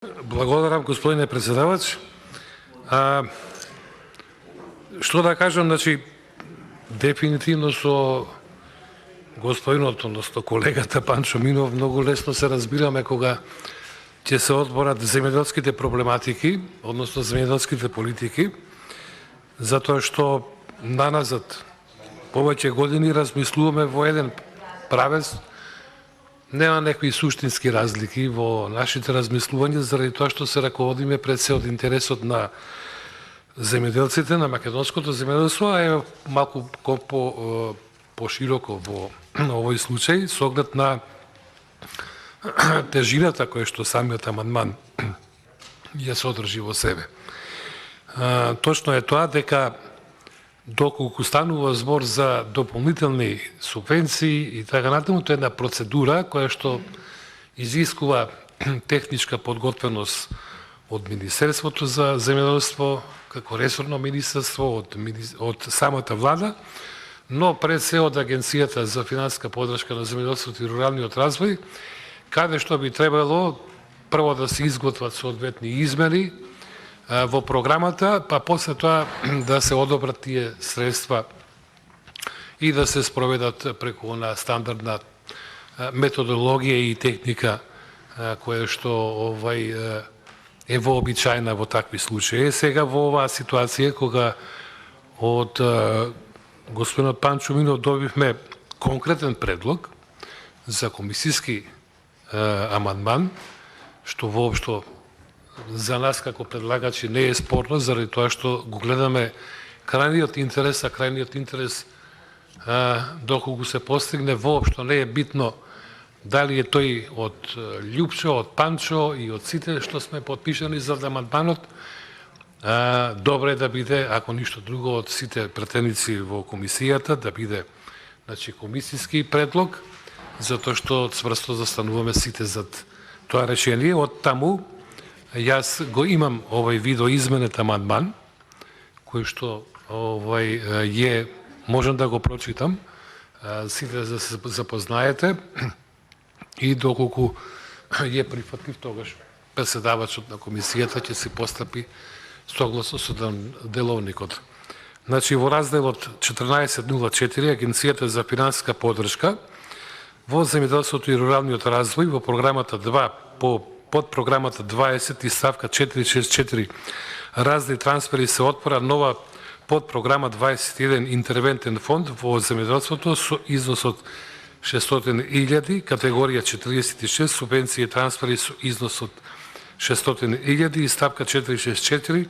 Благодарам, господине председавач. Што да кажам, значи, дефинитивно со господинот, односно колегата Панчо Минов, многу лесно се разбираме кога ќе се отворат земјоделските проблематики, односно земјоделските политики, затоа што наназад повеќе години размислуваме во еден правец. Нема некои суштински разлики во нашите размислувања, заради тоа што се раководиме пред се од интересот на земјоделците, на македонското земјоделство, а е малку пошироко во овој случај, со оглед на тежината која што самиот амандман ја содржи во себе. Точно е тоа дека доколку станува збор за дополнителни субвенции и така натаму, тоа е една процедура која што изискува техничка подготвеност од Министерството за земјоделство, како ресорно министерство, од самата влада, но пред се од Агенцијата за финансиска поддршка на земјоделството и руралниот развој, каде што би требало прво да се изготват соодветни измени во програмата, па после тоа да се одобрат тие средства и да се спроведат преку на стандардна методологија и техника која што е вообичаена во такви случаи. Сега во оваа ситуација кога од господинот Панчо Минов добивме конкретен предлог за комисиски амандман, што воопшто за нас како предлагачи не е спорно, заради тоа што го гледаме крајниот интерес, а крајниот интерес доколку се постигне воопшто не е битно дали е тој од Љупчо, од Панчо и од сите што сме подпишани за амандманот. Добро е да биде, ако ништо друго, од сите претеници во комисијата, да биде комисиски предлог, затоа што цврсто застануваме сите зад тоа решение. Од таму јас го имам овој видоизменет амандман, кој што можам да го прочитам, сите да се запознаете и доколку е прифатлив, тогаш председавачот на комисијата ќе се постапи согласно со деловникот. Значи, во разделот 1404 Агенцијата за финансиска поддршка во земјоделството и руралниот развој во програмата 2 по подпрограмата 20 и ставка 464 разни трансфери се отвора нова подпрограма 21 интервентен фонд во земјоделството со износ од 600.000, категорија 46 субвенции и трансфери со износ од 600.000 и ставка 464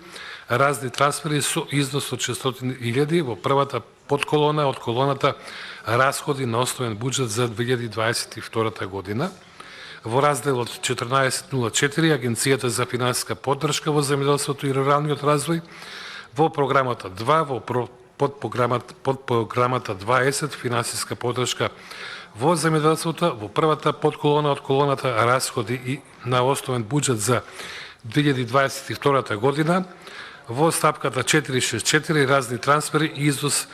разни трансфери со износ од 600.000 во првата подколона од колоната расходи на основен буџет за 2022 година. Во разделот 1404 Агенцијата за финансиска поддршка во земјоделството и руралниот развој во програмата 2 во подпрограмата 20 финансиска поддршка во земјоделството во првата подколона од колоната расходи и на основен буџет за 2022 година во стапката 464 разни трансфери износ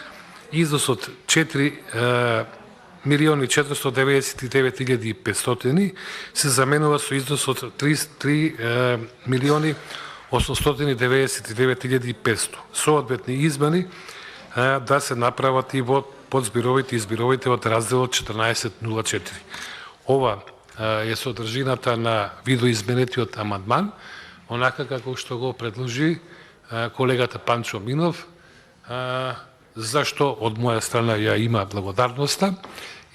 од 4.499.500 се заменува со износ од 3.899.500. Соодветни измени да се направат и во подзбировите и збировите од разделот 1404. Ова е содржината на видоизменетиот амандман, онака како што го предложи колегата Панчо Минов, зашто од моја страна ја има благодарноста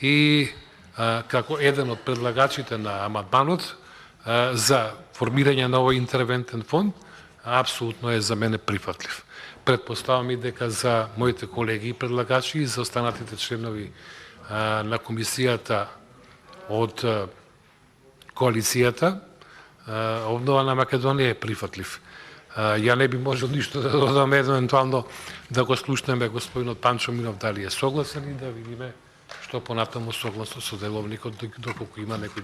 и како еден од предлагачите на амандманот за формирање на овој интервентен фонд, апсолутно е за мене прифатлив. Предпоставам и дека за моите колеги и предлагачи и за останатите членови на комисијата од коалицијата Обнова на Македонија е прифатлив. Ја не би можел ништо да додам, евентуално да го слушнеме господинот Панчо Минов дали е согласен и да видиме што понатаму согласно со деловникот, доколку има некои